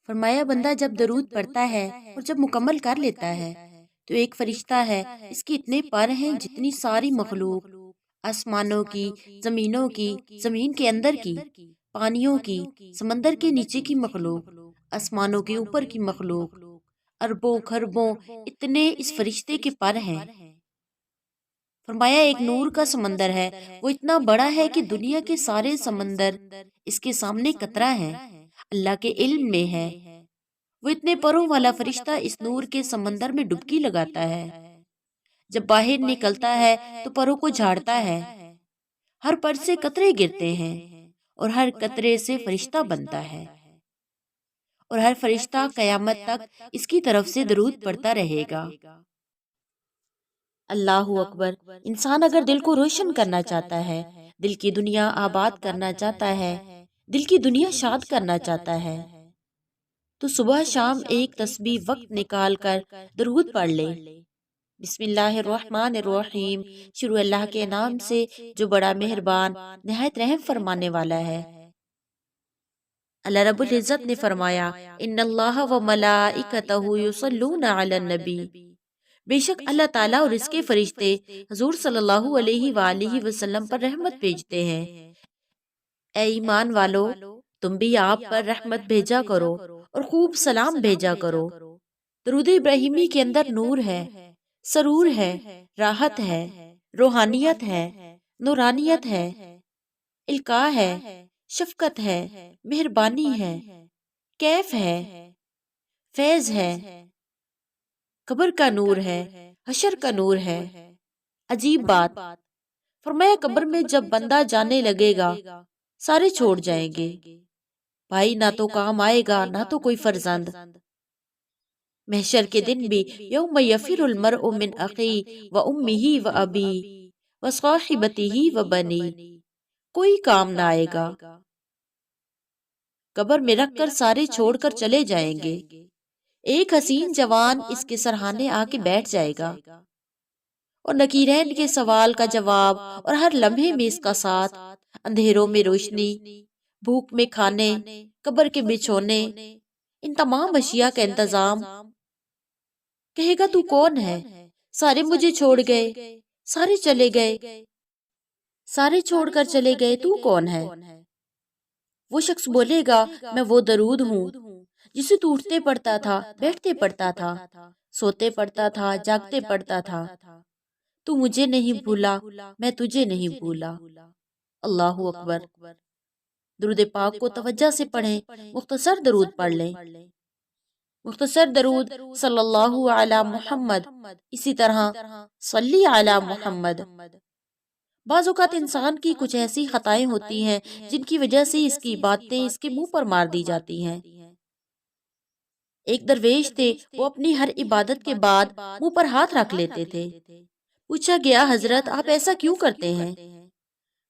فرمایا بندہ جب درود پڑھتا ہے اور جب مکمل کر لیتا ہے تو ایک فرشتہ ہے، اس کے اتنے پر ہیں جتنی ساری مخلوق، آسمانوں کی، زمینوں کی، زمین کے اندر کی، پانیوں کی، سمندر کے نیچے کی مخلوق، آسمانوں کے اوپر کی مخلوق، اربوں خربوں اتنے اس فرشتے کے پر ہیں۔ فرمایا ایک نور کا سمندر ہے، وہ اتنا بڑا ہے کہ دنیا کے سارے سمندر اس کے سامنے قطرہ ہے، اللہ کے علم میں ہے۔ وہ اتنے پروں والا فرشتہ اس نور کے سمندر میں ڈبکی لگاتا ہے، جب باہر نکلتا ہے تو پروں کو جھاڑتا ہے، ہر پر سے قطرے گرتے ہیں اور ہر قطرے سے فرشتہ بنتا ہے، اور ہر فرشتہ قیامت تک اس کی طرف سے درود پڑھتا رہے گا۔ اللہ اکبر۔ انسان اگر دل کو روشن کرنا چاہتا ہے، دل کی دنیا آباد کرنا چاہتا ہے، دل کی دنیا شاد کرنا چاہتا ہے تو صبح شام ایک تسبیح وقت نکال کر درود پڑھ لے۔ بسم اللہ الرحمن الرحیم، شروع اللہ کے نام سے جو بڑا مہربان نہایت رحم فرمانے والا ہے۔ اللہ رب العزت نے فرمایا ان اللہ و ملائکتہ یصلون علی النبی، بے شک اللہ تعالیٰ اور اس کے فرشتے حضور صلی اللہ علیہ وآلہ وسلم پر رحمت بھیجتے ہیں۔ اے ایمان والو، تم بھی آپ پر رحمت بھیجا کرو اور خوب سلام بھیجا کرو۔ درود ابراہیمی کے اندر نور ہے، سرور ہے، راحت ہے، روحانیت ہے، نورانیت ہے، القاء ہے، شفقت ہے، مہربانی ہے، کیف ہے، فیض ہے، قبر کا نور ہے، حشر کا نور ہے۔ عجیب بات، فرمایا قبر میں جب بندہ جانے لگے گا سارے چھوڑ جائیں گے، بھائی نہ تو کام آئے گا نہ تو کوئی فرزند۔ محشر کے دن بھی یوم یفر المرء من اخی و امہ و ابی و صاحبتہ و بنی، کوئی کام نہ آئے گا۔ قبر میں رکھ کر سارے چھوڑ کر چلے جائیں گے، ایک حسین جوان اس کے سرہانے آ کے بیٹھ جائے گا اور نکیرین کے سوال کا جواب اور ہر لمحے میں اس کا ساتھ، اندھیروں میں روشنی، بھوک میں کھانے، قبر کے بچھونے، ان تمام اشیاء کا انتظام۔ کہے گا تو کون ہے؟ سارے مجھے چھوڑ گئے، سارے چلے گئے، سارے چھوڑ کر چلے گئے، تو کون ہے؟ وہ شخص بولے گا میں وہ درود ہوں جسے تو اٹھتے پڑھتا تھا، بیٹھتے پڑھتا تھا، سوتے پڑھتا تھا، جاگتے پڑھتا تھا۔ تو مجھے نہیں بھولا، میں تجھے نہیں بھولا۔ اللہ اکبر۔ درود پاک کو توجہ سے پڑھیں، مختصر درود پڑھ لیں۔ مختصر درود صلی اللہ علی محمد، اسی طرح صلی علی محمد۔ بعض اوقات انسان کی کچھ ایسی خطائیں ہوتی ہیں جن کی وجہ سے اس کی باتیں اس کے منہ پر مار دی جاتی ہیں۔ ایک درویش تھے، وہ اپنی ہر عبادت کے بعد منہ پر ہاتھ رکھ لیتے تھے۔ پوچھا گیا حضرت آپ ایسا کیوں کرتے ہیں؟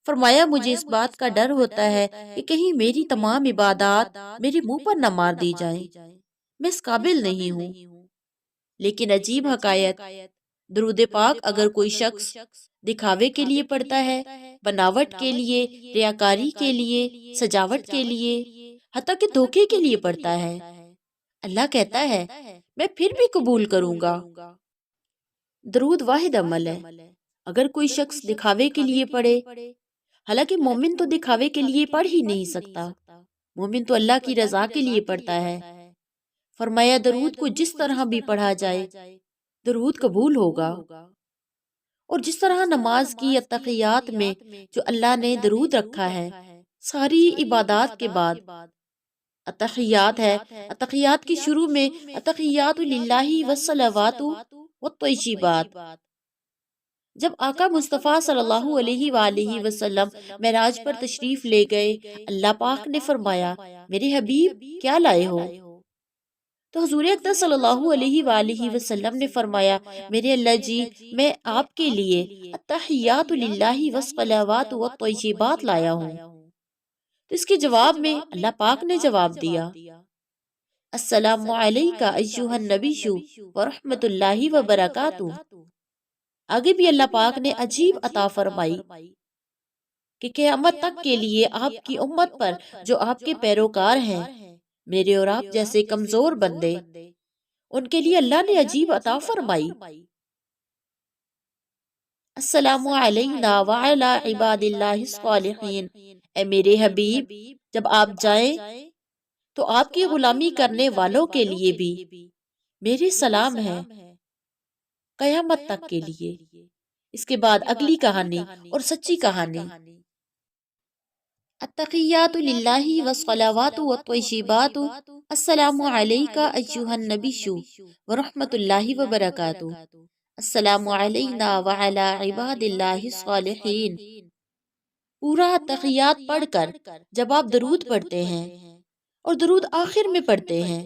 فرمایا مجھے اس بات کا ڈر ہوتا ہے کہ کہیں میری تمام عبادات میرے منہ پر نہ مار دی جائیں، میں اس قابل نہیں ہوں۔ لیکن عجیب حقائق، درود پاک اگر کوئی شخص دکھاوے کے لیے پڑھتا ہے، بناوٹ کے لیے، ریاکاری کے لیے، سجاوٹ کے لیے، حتیٰ کہ دھوکے کے لیے پڑھتا ہے، اللہ کہتا ہے میں پھر بھی قبول کروں گا۔ درود واحد عمل ہے، اگر کوئی شخص دکھاوے کے لیے پڑھے، حالانکہ مومن تو دکھاوے کے لیے پڑھ ہی نہیں سکتا، مومن تو اللہ کی رضا کے لیے پڑھتا ہے۔ فرمایا درود کو جس طرح بھی پڑھا جائے درود قبول ہوگا، اور جس طرح نماز کی اتقیات میں جو اللہ نے درود رکھا ہے، ساری عبادات کے بعد اتقیات ہے، اتقیات کی شروع میں اتقیات للہ والصلوات والطیبات۔ جب آقا مصطفیٰ صلی اللہ علیہ وآلہ وسلم معراج پر تشریف لے گئے، اللہ پاک نے فرمایا میرے حبیب کیا لائے ہو؟ تو حضور اقدس صلی اللہ علیہ وآلہ وسلم نے فرمایا میرے اللہ جی، میں آپ کے لیے التحیات للہ والصلوات والطیبات لایا ہوں۔ تو اس کے جواب میں اللہ پاک نے جواب دیا السلام علیکہ ایہا النبی ورحمۃ اللہ وبرکاتہ۔ آگے بھی اللہ پاک نے عجیب عطا فرمائی کہ قیامت تک کے لیے آپ کی امت پر جو آپ کے پیروکار ہیں، میرے اور آپ جیسے کمزور بندے، ان کے لیے اللہ نے عجیب عطا فرمائی۔ السلام علینا وعلی عباد اللہ الصالحین، اے میرے حبیب جب آپ جائیں تو آپ کی غلامی کرنے والوں کے لیے بھی میری سلام ہے، قیامت تک کے لیے۔ اس کے بعد اگلی کہانی اور سچی کہانی۔ التحیات للہ والصلوات والطیبات، السلام علیک ایھا النبی ورحمۃ اللہ وبرکاتہ، السلام علینا وعلی عباد اللہ الصالحین۔ پورا تحیات پڑھ کر جب آپ درود پڑھتے ہیں اور درود آخر میں پڑھتے ہیں،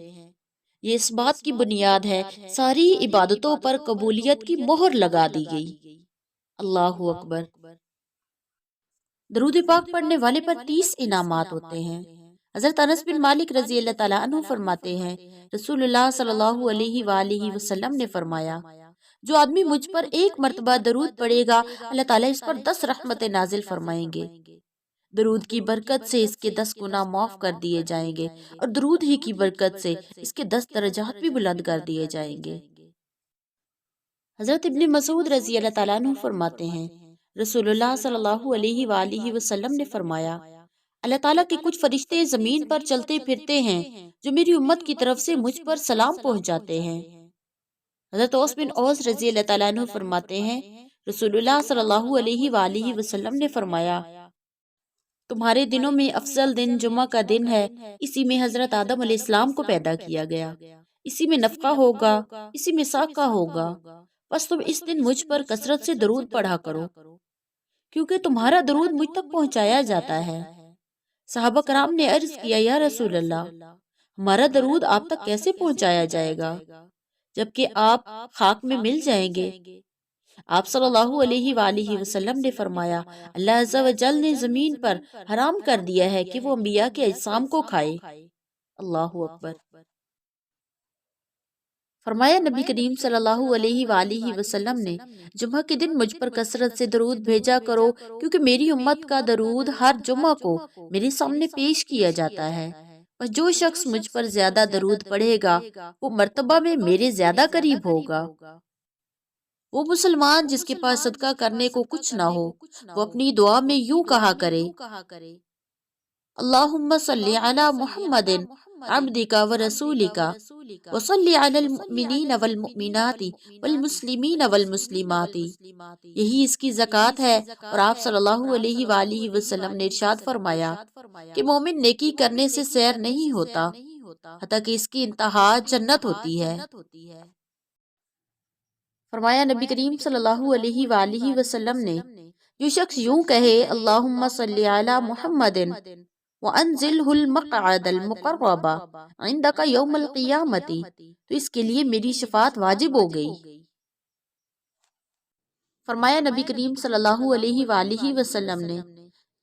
یہ اس بات کی بنیاد ہے ساری عبادتوں پر قبولیت کی مہر لگا دی گئی۔ اللہ اکبر۔ درود پاک پڑھنے والے پر 30 انعامات ہوتے ہیں۔ حضرت انس بن مالک رضی اللہ تعالیٰ عنہ فرماتے ہیں، رسول اللہ صلی اللہ علیہ وآلہ وسلم نے فرمایا، جو آدمی مجھ پر ایک مرتبہ درود پڑھے گا، اللہ تعالیٰ اس پر 10 رحمتیں نازل فرمائیں گے۔ درود کی برکت سے اس کے 10 گناہ معاف کر دیے جائیں گے، اور درود ہی کی برکت سے اس کے 10 درجات بھی بلند کر دیے جائیں گے۔ حضرت ابن مسعود رضی اللہ تعالیٰ عنہ فرماتے ہیں، رسول اللہ صلی اللہ علیہ وآلہ وسلم نے فرمایا، اللہ تعالیٰ کے کچھ فرشتے زمین پر چلتے پھرتے ہیں جو میری امت کی طرف سے مجھ پر سلام پہنچاتے ہیں۔ حضرت اوس بن اوس رضی اللہ تعالیٰ عنہ فرماتے ہیں، رسول اللہ صلی اللہ علیہ وآلہ وسلم نے فرمایا، تمہارے دنوں میں افضل دن جمعہ کا دن ہے، اسی میں حضرت آدم علیہ السلام کو پیدا کیا گیا، اسی میں نفخہ ہوگا، اسی میں ساقہ ہوگا، بس تم اس دن مجھ پر کثرت سے درود پڑھا کرو، کیونکہ تمہارا درود مجھ تک پہنچایا جاتا ہے۔ صحابہ کرام نے عرض کیا، یا رسول اللہ، ہمارا درود آپ تک کیسے پہنچایا جائے گا جبکہ آپ خاک میں مل جائیں گے؟ آپ صلی اللہ علیہ وآلہ وسلم نے فرمایا، اللہ عز و جل نے زمین پر حرام کر دیا ہے کہ وہ انبیاء کے اجسام کو کھائے۔ اللہ اکبر۔ فرمایا نبی کریم صلی اللہ علیہ وآلہ وسلم نے، جمعہ کے دن مجھ پر کثرت سے درود بھیجا کرو، کیونکہ میری امت کا درود ہر جمعہ کو میرے سامنے پیش کیا جاتا ہے، اور جو شخص مجھ پر زیادہ درود پڑھے گا وہ مرتبہ میں میرے زیادہ قریب ہوگا۔ وہ مسلمان جس کے پاس صدقہ کرنے کو کچھ نہ ہو، وہ اپنی دعا میں یوں کہا کرے، اللہم صلی علی محمد عبدک ورسولک وصلی علی المؤمنین والمؤمنات والمسلمین والمسلمات۔ یہی اس کی زکوٰۃ ہے، اور آپ صلی اللہ علیہ وآلہ وسلم نے ارشاد فرمایا کہ مومن نیکی کرنے سے سیر نہیں ہوتا حتیٰ کہ اس کی انتہا جنت ہوتی ہے۔ فرمایا نبی کریم صلی اللہ علیہ وآلہ وسلم نے، جو شخص یوں کہے، اللہم صلی علی محمد وانزلہ المقعد المقرب عندک یوم القیامت، تو اس کے لیے میری شفاعت واجب ہو گئی۔ فرمایا نبی کریم صلی اللہ علیہ وآلہ وسلم نے،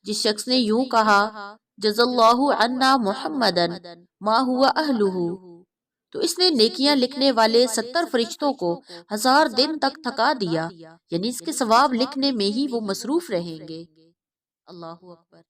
جس شخص نے یوں کہا، جزا اللہ عنا محمدا ما هو اہلہ، تو اس نے نیکیاں لکھنے والے 70 فرشتوں کو 1000 دن تک تھکا دیا، یعنی اس کے ثواب لکھنے میں ہی وہ مصروف رہیں گے۔ اللہ اکبر۔